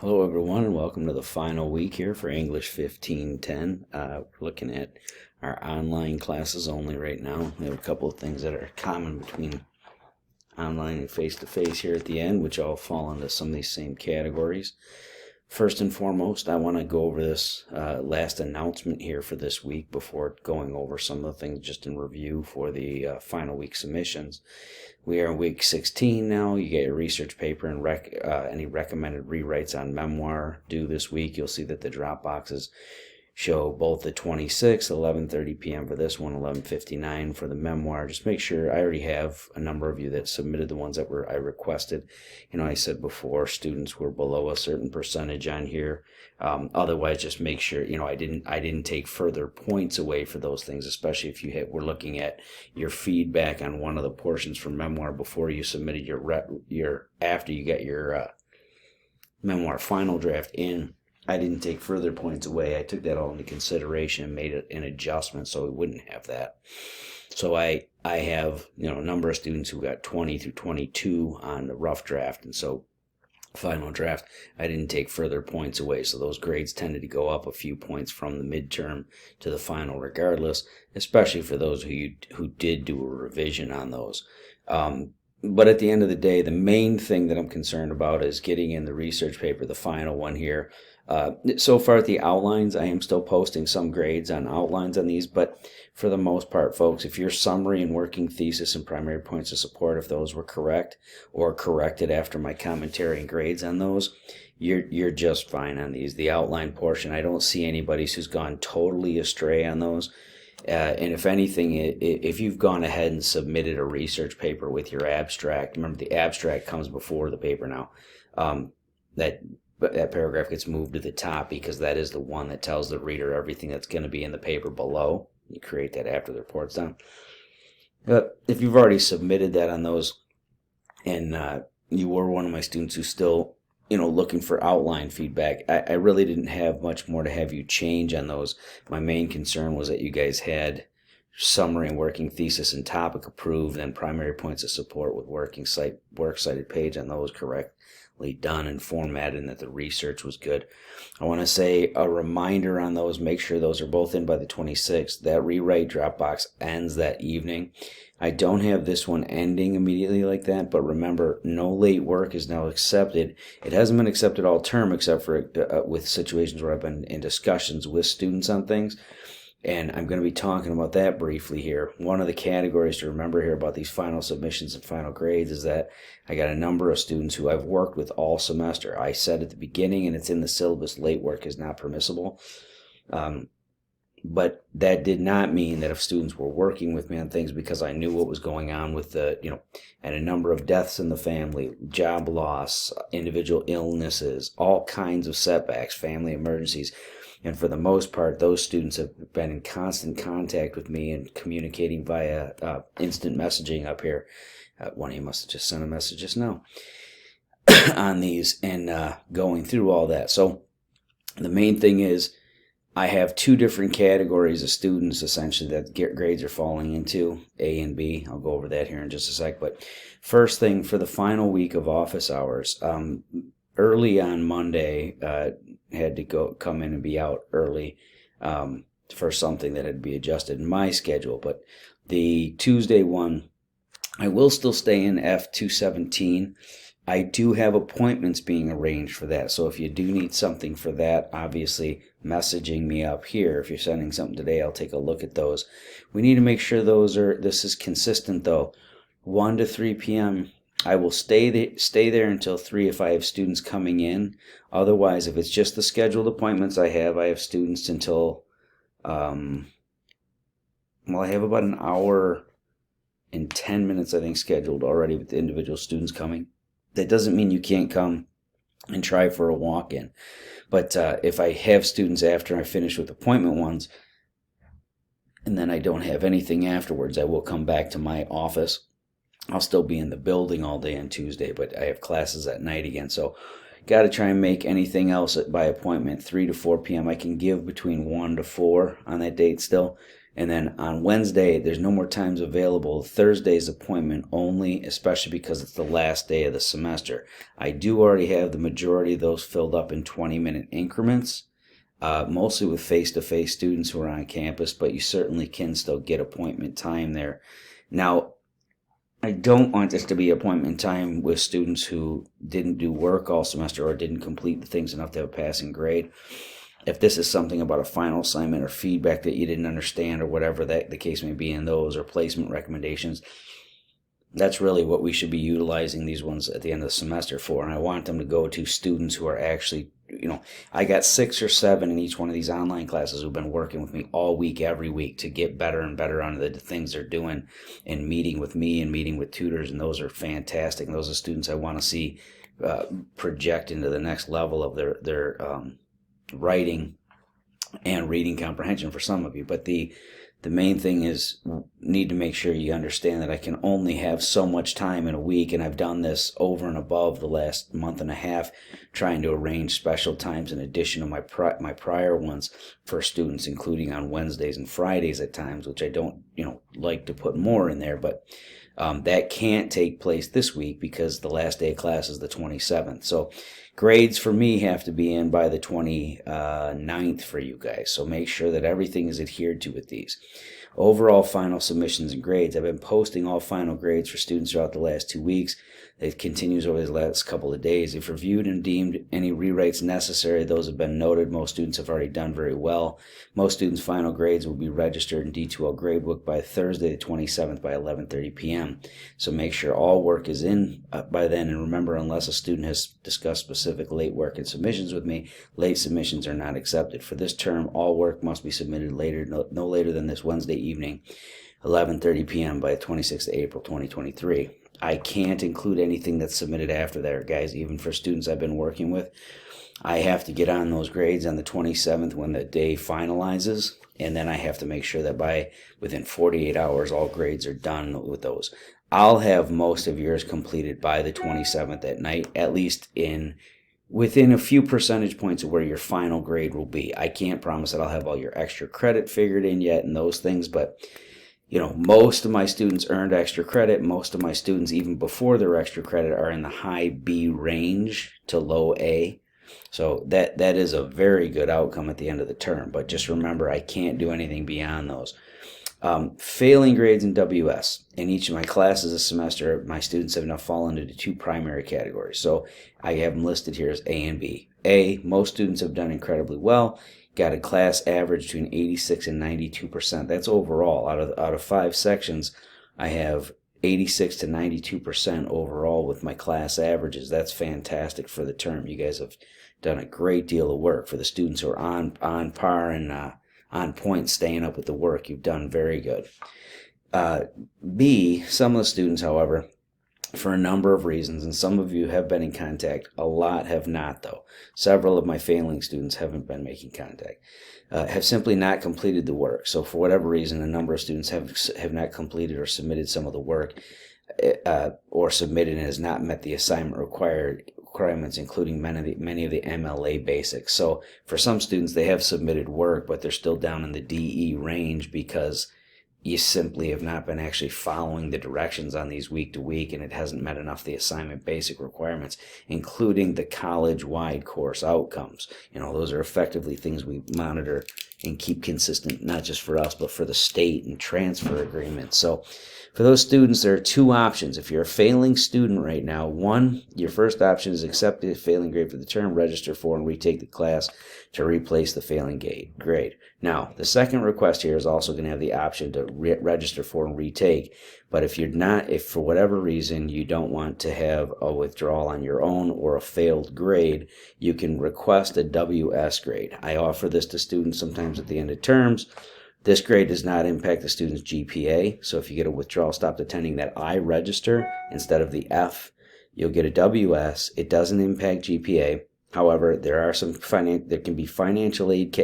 Hello everyone and welcome to the final week here for English 1510. We're looking at our online classes only right now. We have a couple of things that are common between online and face-to-face here at the end, which all fall into some of these same categories. First and foremost, I want to go over this last announcement here for this week before going over some of the things just in review for the final week submissions. We are in week 16 now. You get your research paper and any recommended rewrites on memoir due this week. You'll see that the drop boxes show both the 26th, 11:30 p.m. for this one, 11:59 for the memoir. Just make sure, I already have a number of you that submitted the ones that I requested. I said before, students were below a certain percentage on here. Otherwise, just make sure, I didn't take further points away for those things, especially if were looking at your feedback on one of the portions from memoir before you submitted after you got your memoir final draft in. I didn't take further points away. I took that all into consideration and made an adjustment so we wouldn't have that. So I have a number of students who got 20 through 22 on the rough draft, and so final draft I didn't take further points away. So those grades tended to go up a few points from the midterm to the final regardless, especially for those who did do a revision on those. But at the end of the day, the main thing that I'm concerned about is getting in the research paper, the final one here. So far at the outlines, I am still posting some grades on outlines on these, but for the most part, folks, if your summary and working thesis and primary points of support, if those were correct or corrected after my commentary and grades on those, you're just fine on these. The outline portion, I don't see anybody who's gone totally astray on those. And if anything, if you've gone ahead and submitted a research paper with your abstract, remember the abstract comes before the paper now, that paragraph gets moved to the top because that is the one that tells the reader everything that's going to be in the paper below. You create that after the report's done. But if you've already submitted that on those, and you were one of my students who's still looking for outline feedback, I really didn't have much more to have you change on those. My main concern was that you guys had summary and working thesis and topic approved, and primary points of support with works cited page on those correctly done and formatted, and that the research was good. I want to say a reminder on those, make sure those are both in by the 26th. That rewrite Dropbox ends that evening. I don't have this one ending immediately like that, but remember, no late work is now accepted. It hasn't been accepted all term except for with situations where I've been in discussions with students on things. And I'm going to be talking about that briefly here. One of the categories to remember here about these final submissions and final grades is that I got a number of students who I've worked with all semester. I said at the beginning, and it's in the syllabus, late work is not permissible. But that did not mean that if students were working with me on things because I knew what was going on with and a number of deaths in the family, job loss, individual illnesses, all kinds of setbacks, family emergencies. And for the most part, those students have been in constant contact with me and communicating via instant messaging up here. One of you must have just sent a message just now on these and going through all that. So the main thing is I have two different categories of students essentially that grades are falling into, A and B. I'll go over that here in just a sec. But first thing, for the final week of office hours, early on Monday, had to come in and be out early for something that had to be adjusted in my schedule. But the Tuesday one, I will still stay in F217. I do have appointments being arranged for that. So if you do need something for that, obviously messaging me up here. If you're sending something today, I'll take a look at those. We need to make sure this is consistent though. 1 to 3 p.m. I will stay there until 3 if I have students coming in. Otherwise, if it's just the scheduled appointments I have students until, I have about an hour and 10 minutes, I think, scheduled already with the individual students coming. That doesn't mean you can't come and try for a walk-in. But if I have students after I finish with appointment ones, and then I don't have anything afterwards, I will come back to my office. I'll still be in the building all day on Tuesday, but I have classes at night again. So got to try and make anything else by appointment 3 to 4 p.m. I can give between 1 to 4 on that date still. And then on Wednesday, there's no more times available. Thursday's appointment only, especially because it's the last day of the semester. I do already have the majority of those filled up in 20-minute increments, mostly with face-to-face students who are on campus, but you certainly can still get appointment time there. Now, I don't want this to be appointment time with students who didn't do work all semester or didn't complete the things enough to have a passing grade. If this is something about a final assignment or feedback that you didn't understand or whatever that the case may be in those, or placement recommendations, that's really what we should be utilizing these ones at the end of the semester for. And I want them to go to students who are actually, I got 6 or 7 in each one of these online classes who've been working with me all week, every week, to get better and better on the things they're doing and meeting with me and meeting with tutors. And those are fantastic. And those are students I want to see project into the next level of their writing and reading comprehension for some of you. But the main thing is, need to make sure you understand that I can only have so much time in a week, and I've done this over and above the last month and a half, trying to arrange special times in addition to my prior ones for students, including on Wednesdays and Fridays at times, which I don't like to put more in there, but that can't take place this week because the last day of class is the 27th. So grades for me have to be in by the 29th for you guys. So make sure that everything is adhered to with these. Overall final submissions and grades. I've been posting all final grades for students throughout the last 2 weeks. It continues over the last couple of days. If reviewed and deemed any rewrites necessary, those have been noted. Most students have already done very well. Most students' final grades will be registered in D2L Gradebook by Thursday the 27th by 11:30 p.m. So make sure all work is in by then. And remember, unless a student has discussed specific late work and submissions with me, late submissions are not accepted. For this term, all work must be submitted no later than this Wednesday evening, 11:30 p.m. by 26th of April 2023. I can't include anything that's submitted after that, guys. Even for students I've been working with, I have to get on those grades on the 27th when the day finalizes, and then I have to make sure that within 48 hours all grades are done with those. I'll have most of yours completed by the 27th at night, at least within a few percentage points of where your final grade will be. I can't promise that I'll have all your extra credit figured in yet and those things, but most of my students earned extra credit. Most of my students, even before their extra credit, are in the high B range to low A. So that is a very good outcome at the end of the term. But just remember, I can't do anything beyond those. Failing grades in WS. In each of my classes this semester, my students have now fallen into 2 primary categories. So I have them listed here as A and B. A, most students have done incredibly well. Got a class average between 86 and 92%. That's overall. Out of 5 sections, I have 86 to 92% overall with my class averages. That's fantastic for the term. You guys have done a great deal of work. For the students who are on par and on point, staying up with the work, you've done very good. B, some of the students, however, for a number of reasons, and some of you have been in contact, a lot have not though. Several of my failing students haven't been making contact, have simply not completed the work. So for whatever reason, a number of students have not completed or submitted some of the work, or submitted and has not met the assignment requirements, including many of the MLA basics. So for some students, they have submitted work, but they're still down in the DE range because you simply have not been actually following the directions on these week to week, and it hasn't met enough of the assignment basic requirements, including the college-wide course outcomes. Those are effectively things we monitor and keep consistent, not just for us, but for the state and transfer agreements. So for those students, there are 2 options. If you're a failing student right now, 1, your first option is accept the failing grade for the term, register for and retake the class to replace the failing grade. Now, the second request here is also going to have the option to register for and retake, but if for whatever reason you don't want to have a withdrawal on your own or a failed grade, you can request a WS grade. I offer this to students sometimes at the end of terms. This grade does not impact the student's GPA, so if you get a withdrawal, stop attending, that I register instead of the F, you'll get a WS. It doesn't impact GPA. However, there can be financial aid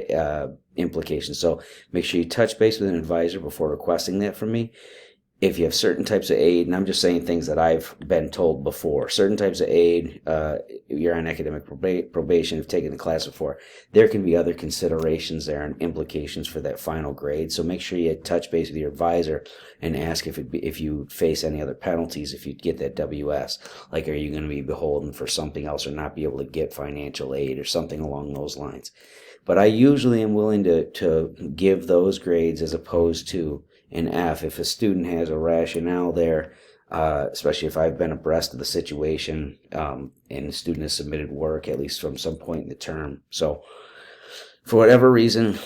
implications, so make sure you touch base with an advisor before requesting that from me. if you have certain types of aid, and I'm just saying things that I've been told before, certain types of aid, you're on academic probation, you've taken the class before, there can be other considerations there and implications for that final grade. So make sure you touch base with your advisor and ask if you face any other penalties if you get that WS. Like, are you going to be beholden for something else or not be able to get financial aid or something along those lines? But I usually am willing to give those grades as opposed to an F if a student has a rationale there, especially if I've been abreast of the situation and the student has submitted work at least from some point in the term. So for whatever reason,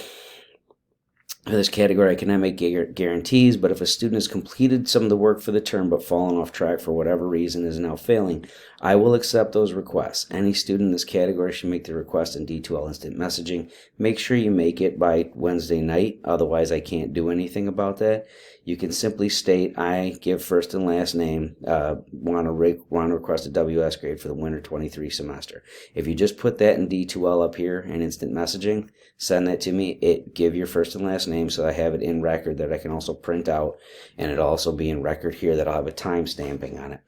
for this category, I cannot make guarantees, but if a student has completed some of the work for the term but fallen off track for whatever reason is now failing, I will accept those requests. Any student in this category should make the request in D2L instant messaging. Make sure you make it by Wednesday night, otherwise I can't do anything about that. You can simply state, I give first and last name, want to request a WS grade for the winter 23 semester. If you just put that in D2L up here in instant messaging, send that to me. Give your first and last name so I have it in record that I can also print out, and it'll also be in record here that I'll have a time stamping on it.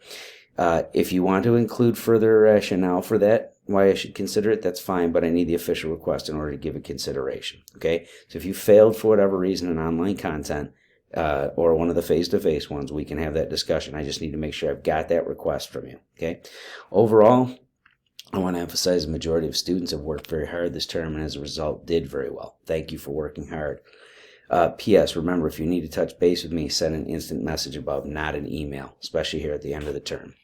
If you want to include further rationale for that, why I should consider it, that's fine, but I need the official request in order to give it consideration. Okay, so if you failed for whatever reason in online content, or one of the face-to-face ones, we can have that discussion. I just need to make sure I've got that request from you. Okay. Overall, I want to emphasize the majority of students have worked very hard this term and as a result did very well. Thank you for working hard. P.S. Remember, if you need to touch base with me, send an instant message above, not an email, especially here at the end of the term.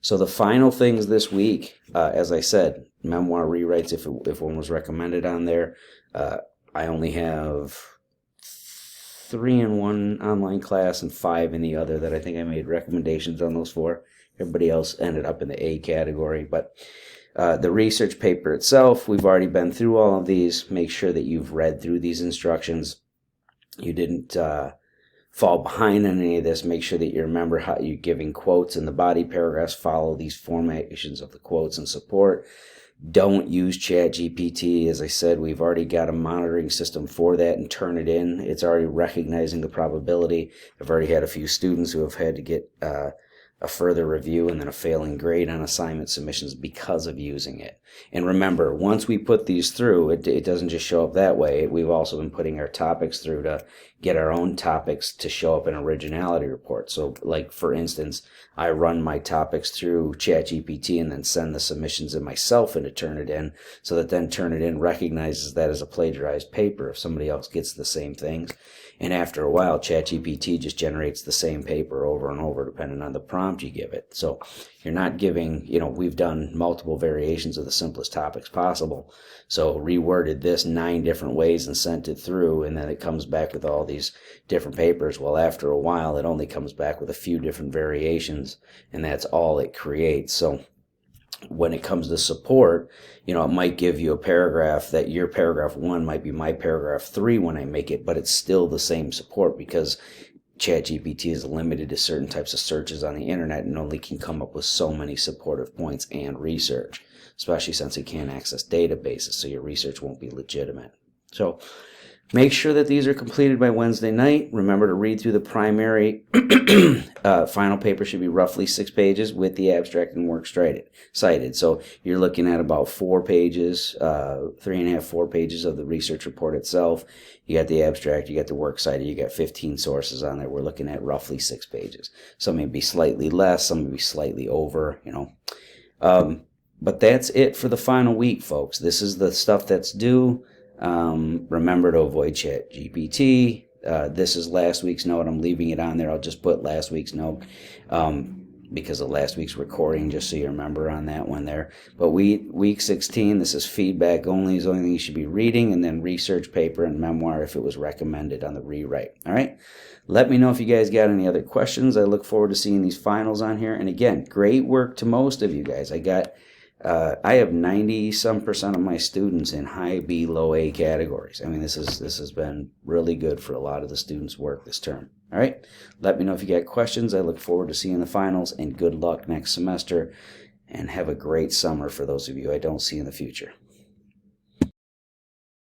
So the final things this week, as I said, memoir rewrites if one was recommended on there. I only have 3 in one online class and 5 in the other that I think I made recommendations on those for. Everybody else ended up in the A category. But the research paper itself, we've already been through all of these. Make sure that you've read through these instructions. You didn't fall behind on any of this. Make sure that you remember how you're giving quotes in the body paragraphs. Follow these formations of the quotes and support. Don't use ChatGPT. As I said, we've already got a monitoring system for that and turn it in. It's already recognizing the probability. I've already had a few students who have had to get a further review and then a failing grade on assignment submissions because of using it. And remember, once we put these through, it doesn't just show up that way. We've also been putting our topics through to get our own topics to show up in originality reports. So, like, for instance, I run my topics through ChatGPT and then send the submissions in myself and to turn it in, so that then turn it in recognizes that as a plagiarized paper if somebody else gets the same things. And after a while, ChatGPT just generates the same paper over and over depending on the prompt you give it. So you're not giving, we've done multiple variations of the simplest topics possible. So reworded this 9 different ways and sent it through, and then it comes back with all these different papers. Well, after a while, it only comes back with a few different variations, and that's all it creates. So when it comes to support, it might give you a paragraph that your paragraph 1 might be my paragraph 3 when I make it, but it's still the same support because ChatGPT is limited to certain types of searches on the internet and only can come up with so many supportive points and research, especially since it can't access databases, so your research won't be legitimate. So make sure that these are completed by Wednesday night. Remember to read through the primary. Final paper should be roughly 6 pages with the abstract and work cited. So you're looking at about 4 pages, 3.5, 4 pages of the research report itself. You got the abstract, you got the work cited, you got 15 sources on there. We're looking at roughly 6 pages. Some may be slightly less, some may be slightly over, But that's it for the final week, folks. This is the stuff that's due. Remember to avoid ChatGPT. This is last week's note. I'm leaving it on there. I'll just put last week's note because of last week's recording, just so you remember on that one there. But week 16, this is feedback only. Is the only thing you should be reading, and then research paper and memoir if it was recommended on the rewrite. All right? Let me know if you guys got any other questions. I look forward to seeing these finals on here. And again, great work to most of you guys. I have 90% of my students in high B, low A categories. I mean, this has been really good for a lot of the students' work this term. All right? Let me know if you got questions. I look forward to seeing the finals, and good luck next semester. And have a great summer for those of you I don't see in the future.